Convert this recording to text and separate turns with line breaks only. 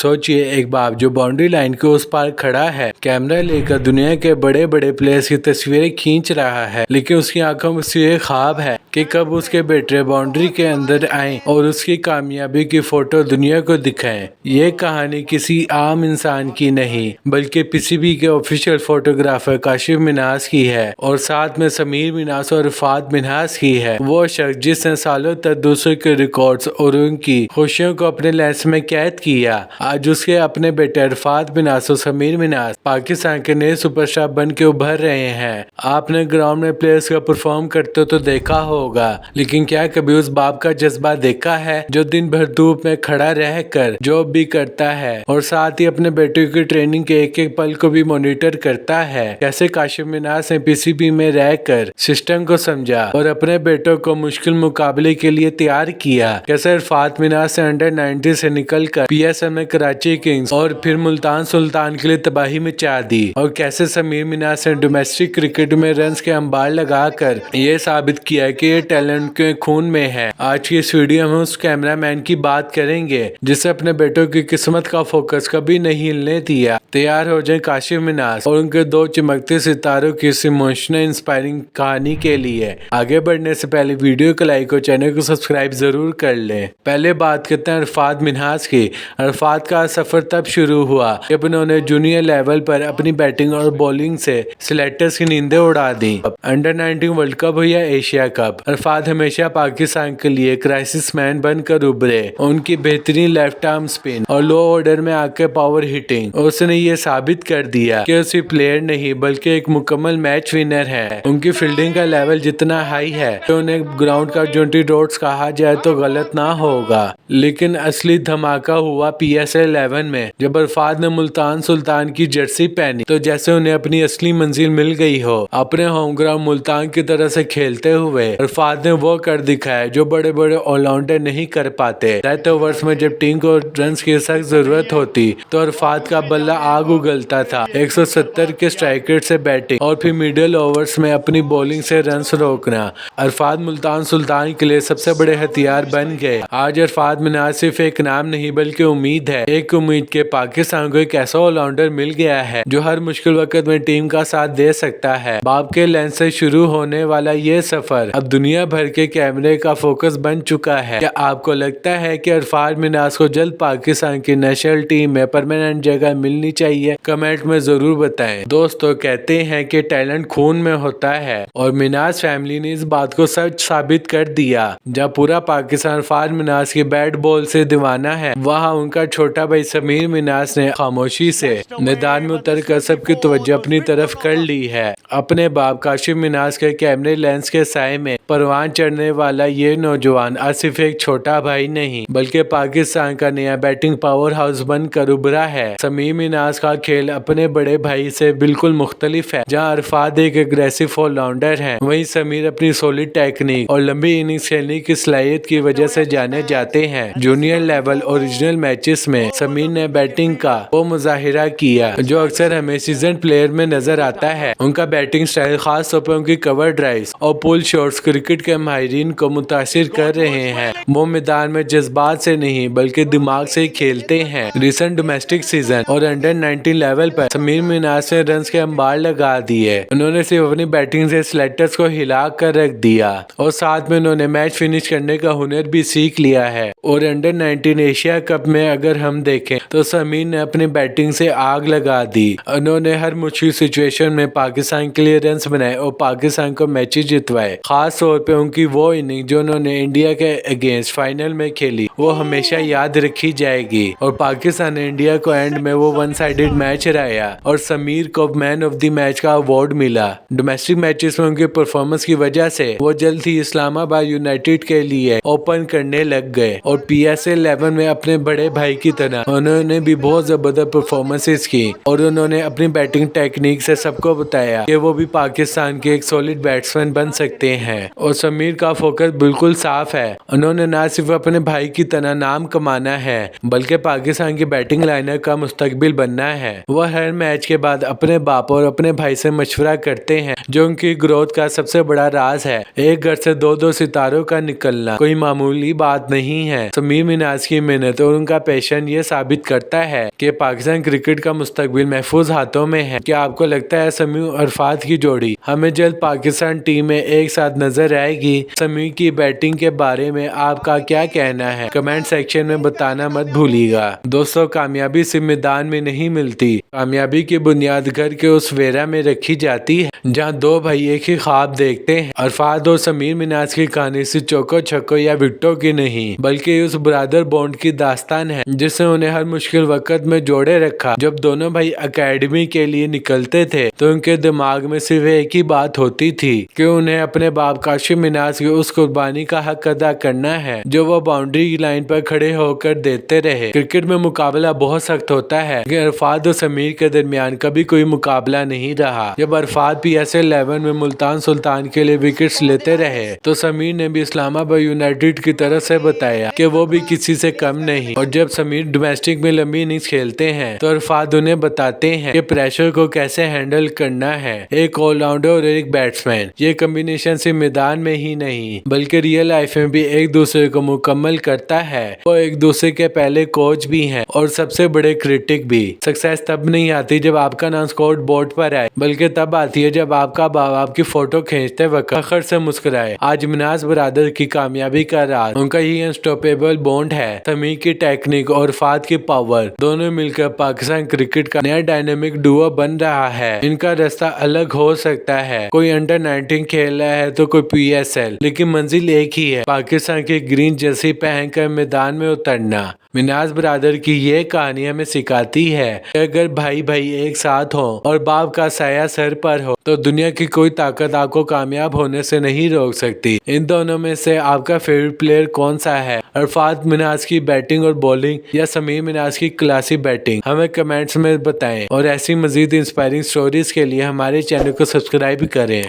सोचिए एक बाप जो बाउंड्री लाइन के उस पार खड़ा है, कैमरा लेकर दुनिया के बड़े बड़े प्लेयर्स की तस्वीरें खींच रहा है, लेकिन उसकी आंखों में सिर्फ एक ख्वाब है कि कब उसके बेटे बाउंड्री के अंदर आएं और उसकी कामयाबी की फोटो दुनिया को दिखाएं। ये कहानी किसी आम इंसान की नहीं बल्कि पीसीबी के ऑफिशियल फोटोग्राफर काशिफ मिन्हास की है और साथ में समीर मिन्हास और इरफात मिन्हास की है। वो शख्स जिसने सालों तक दूसरों के रिकॉर्ड्स और उनकी खुशियों को अपने लेंस में कैद किया, आज उसके अपने बेटे इरफात मिन्हास और समीर मिन्हास पाकिस्तान के नए सुपरस्टार बन के उभर रहे हैं। आपने ग्राउंड में प्लेयर्स का परफॉर्म करते तो देखा होगा, लेकिन क्या कभी उस बाप का जज्बा देखा है जो दिन भर धूप में खड़ा रहकर जॉब भी करता है और साथ ही अपने बेटे की ट्रेनिंग के एक एक पल को भी मॉनिटर करता है। कैसे काशिफ मिन्हास ने पीसीबी में रहकर सिस्टम को समझा और अपने बेटों को मुश्किल मुकाबले के लिए तैयार किया। कैसे इरफात मिन्हास ने अंडर 90 से निकलकर पीएसएल में कराची किंग्स और फिर मुल्तान सुल्तान के लिए तबाही मचा दी और कैसे समीर मिन्हास ने डोमेस्टिक क्रिकेट में रन्स के अंबार लगाकर ये साबित किया कि ये टैलेंट के खून में है। आज की इस वीडियो में उस कैमरामैन की बात करेंगे जिसे अपने बेटों की किस्मत का फोकस कभी नहीं हिलने दिया। तैयार हो जाए काशिफ मिन्हास और उनके दो चमकते सितारों की इस इमोशनल इंस्पायरिंग कहानी के लिए। आगे बढ़ने से पहले वीडियो को लाइक और चैनल को सब्सक्राइब जरूर कर लें। पहले बात करते हैं इरफात मिन्हास की। इरफात का सफर तब शुरू हुआ जब उन्होंने जूनियर लेवल पर अपनी बैटिंग और बॉलिंग से सिलेक्टर्स की नींदें उड़ा दी। अंडर 19 वर्ल्ड कप हो या एशिया कप, इरफात हमेशा पाकिस्तान के लिए क्राइसिस मैन बनकर उभरे। उनकी बेहतरीन लेफ्ट आर्म स्पिन और लो ऑर्डर में आकर पावर हिटिंग उसने ये साबित कर दिया कि वो सिर्फ प्लेयर नहीं बल्कि एक मुकम्मल मैच विनर है। उनकी फील्डिंग का लेवल जितना हाई है तो उन्हें ग्राउंड का 20 डॉट्स कहा जाए तो गलत ना होगा, लेकिन असली धमाका हुआ पीएसएल 11 में जब इरफात ने मुल्तान सुल्तान की जर्सी पहनी तो जैसे उन्हें अपनी असली मंजिल मिल गई हो। अपने होम ग्राउंड मुल्तान की तरह से खेलते हुए इरफात ने वो कर दिखाया जो बड़े बड़े ऑलराउंडर नहीं कर पाते। डेथ ओवर्स में जब टीम को रन की सख्त जरूरत होती तो इरफात का बल्ला आग उगलता था। 170 के स्ट्राइक रेट से बैटिंग और फिर मिडिल ओवर्स में अपनी बॉलिंग से रन रोकना इरफात मुल्तान सुल्तान के लिए सबसे बड़े हथियार बन गए। आज इरफात मिन्हास सिर्फ एक नाम नहीं बल्कि उम्मीद है। एक उम्मीद के पाकिस्तान को एक ऐसा ऑलराउंडर मिल गया है जो हर मुश्किल वक्त में टीम का साथ दे सकता है। बाप के लेंस से शुरू होने वाला ये सफर अब दुनिया भर के कैमरे का फोकस बन चुका है। क्या आपको लगता है कि इरफात मिन्हास को जल्द पाकिस्तान की नेशनल टीम में परमानेंट जगह मिलनी चाहिए? कमेंट में जरूर बताएं। दोस्तों कहते हैं कि टैलेंट खून में होता है और मिन्हास फैमिली ने इस बात को सच साबित कर दिया। जब पूरा पाकिस्तान इरफात मिन्हास की बैट बॉल से दीवाना है, वहाँ उनका छोटा भाई समीर मिन्हास ने खामोशी से मैदान में उतर कर सबकी तवज्जो अपनी तरफ कर ली है। अपने बाप काशिफ मिन्हास के कैमरे लेंस के साए में परवान चढ़ने वाला ये नौजवान आज सिर्फ एक छोटा भाई नहीं बल्कि पाकिस्तान का नया बैटिंग पावर हाउस बनकर उभरा है। समीर मिन्हास का खेल अपने बड़े भाई से बिल्कुल मुख्तलिफ है। जहाँ इरफात एक एग्रेसिव ऑलराउंडर है, वहीं समीर अपनी सॉलिड टेक्निक और लंबी इनिंग्स खेलने की सलाहियत की वजह से जाने जाते हैं। जूनियर लेवल और रीजनल मैचेस में समीर ने बैटिंग का वो मुजाहिरा किया जो अक्सर हमें सीजन प्लेयर में नजर आता है। उनका बैटिंग स्टाइल खास तौर पर उनकी कवर ड्राइव्स और पुल शॉट्स क्रिकेट के माहिरीन को मुतासिर कर रहे हैं। वो मैदान में जज्बात से नहीं बल्कि दिमाग से खेलते हैं। रिसेंट डोमेस्टिक सीजन और अंडर 19 लेवल पर समीर मिन्हास ने रन्स के अंबार लगा दिए। उन्होंने सिर्फ अपनी बैटिंग से सिलेक्टर्स को हिला कर रख दिया और साथ में उन्होंने मैच फिनिश करने का हुनर भी सीख लिया है। और अंडर 19 एशिया कप में अगर हम देखें तो समीर ने अपनी बैटिंग से आग लगा दी। उन्होंने हर मुश्किल सिचुएशन में पाकिस्तान के लिए रन्स बनाए और पाकिस्तान को मैचेस जितवाए। खास तौर पे उनकी वो इनिंग जो उन्होंने इंडिया के अगेंस्ट फाइनल में खेली वो हमेशा याद रखी जाएगी। और पाकिस्तान ने इंडिया को एंड में वो वन साइडेड मैच हराया और समीर को मैन ऑफ द मैच का अवार्ड मिला। डोमेस्टिक मैचेस में उनकी परफॉर्मेंस की वजह से वो जल्द ही इस्लामाबाद यूनाइटेड के लिए ओपन करने लग गए और पीएसएल 11 में अपने बड़े भाई की तरह उन्होंने भी बहुत जबरदस्त परफॉर्मेंसेस की और उन्होंने अपनी बैटिंग टेक्निक से सबको बताया कि वो भी पाकिस्तान के एक सॉलिड बैट्समैन बन सकते हैं। اور سمیر کا فوکس بالکل صاف ہے۔ انہوں نے نہ صرف اپنے بھائی کی طرح نام کمانا ہے بلکہ پاکستان کی بیٹنگ لائنر کا مستقبل بننا ہے۔ وہ ہر میچ کے بعد اپنے باپ اور اپنے بھائی سے مشورہ کرتے ہیں جو ان کی گروتھ کا سب سے بڑا راز ہے۔ ایک گھر سے دو ستاروں کا نکلنا کوئی معمولی بات نہیں ہے۔ سمیر منہاج کی محنت اور ان کا پیشن یہ ثابت کرتا ہے کہ پاکستان کرکٹ کا مستقبل محفوظ ہاتھوں میں ہے۔ کیا آپ کو لگتا ہے سمیر اور عرفات کی جوڑی ہمیں جلد پاکستان ٹیم میں ایک ساتھ نظر آئے گی؟ سمیر کی بیٹنگ کے بارے میں آپ کا کیا کہنا ہے؟ کمنٹ سیکشن میں بتانا مت بھولیے گا۔ دوستو، کامیابی صرف میدان میں نہیں ملتی، کامیابی کی بنیاد گھر کے اس ویرا میں رکھی جاتی ہے جہاں دو بھائی ایک ہی خواب دیکھتے ہیں۔ عرفات اور سمیر منہاج کی کہانی صرف چوکوں چھکوں یا وکٹوں کی نہیں بلکہ اس برادر بانڈ کی داستان ہے جس نے انہیں ہر مشکل وقت میں جوڑے رکھا۔ جب دونوں بھائی اکیڈمی کے لیے نکلتے تھے تو ان کے دماغ میں صرف ایک ہی بات ہوتی تھی کہ انہیں اپنے باپ کاشف منہاج کی اس قربانی کا حق ادا کرنا ہے جو وہ باؤنڈری لائن پر کھڑے ہو کر دیتے رہے۔ کرکٹ میں مقابلہ بہت سخت ہوتا ہے لیکن عرفات اور سمیر کے درمیان کبھی کوئی مقابلہ نہیں رہا۔ جب عرفات پی ایس ایل 11 میں ملتان سلطان کے لیے وکٹس لیتے رہے تو سمیر نے بھی اسلام آباد یونائیٹڈ کی طرف سے بتایا کہ وہ بھی کسی سے کم نہیں، اور جب سمیر ڈومیسٹک میں لمبی اننگز کھیلتے ہیں تو عرفات انہیں بتاتے ہیں کہ پریشر کو کیسے ہینڈل کرنا ہے۔ ایک آل راؤنڈر اور ایک بیٹسمین، یہ کمبینیشن صرف میدان میں ہی نہیں بلکہ ریئل لائف میں بھی ایک دوسرے کو مکمل کرتا ہے۔ وہ ایک دوسرے کے پہلے کوچ بھی ہیں اور سب سے بڑے کرٹک بھی۔ سکسیس تب نہیں آتی جب آپ کا نام اسکور بورڈ پر آئے بلکہ تب آتی ہے جب آپ کا باپ آپ کی فوٹو کھینچتے وقت فخر سے مسکرائے۔ آج منہاج برادر کی کامیابی کا راز ان کا یہ انسٹاپیبل بانڈ ہے۔ سمیر کی ٹیکنیک اور عرفات کی پاور دونوں مل کر پاکستان کرکٹ کا نیا ڈائنامک ڈوو بن رہا ہے۔ ان کا راستہ الگ ہو سکتا ہے، کوئی انڈر 19 کھیل رہا ہے تو کوئی پی ایس ایل، لیکن منزل ایک ہی ہے، پاکستان کی گرین جرسی پہن کر میدان میں اترنا۔ منہاج برادر کی یہ کہانی ہمیں سکھاتی ہے کہ اگر بھائی ایک ساتھ ہوں اور باپ کا سایہ سر پر ہو تو دنیا کی کوئی طاقت آپ کو کامیاب ہونے سے نہیں روک سکتی۔ ان دونوں میں سے آپ کا فیوریٹ پلیئر کون سا ہے؟ عرفات منہاج کی بیٹنگ اور بولنگ یا سمیر منہاج کی کلاسی بیٹنگ؟ ہمیں کمنٹس میں بتائیں، اور ایسی مزید انسپائرنگ سٹوریز کے لیے ہمارے چینل کو سبسکرائب کریں۔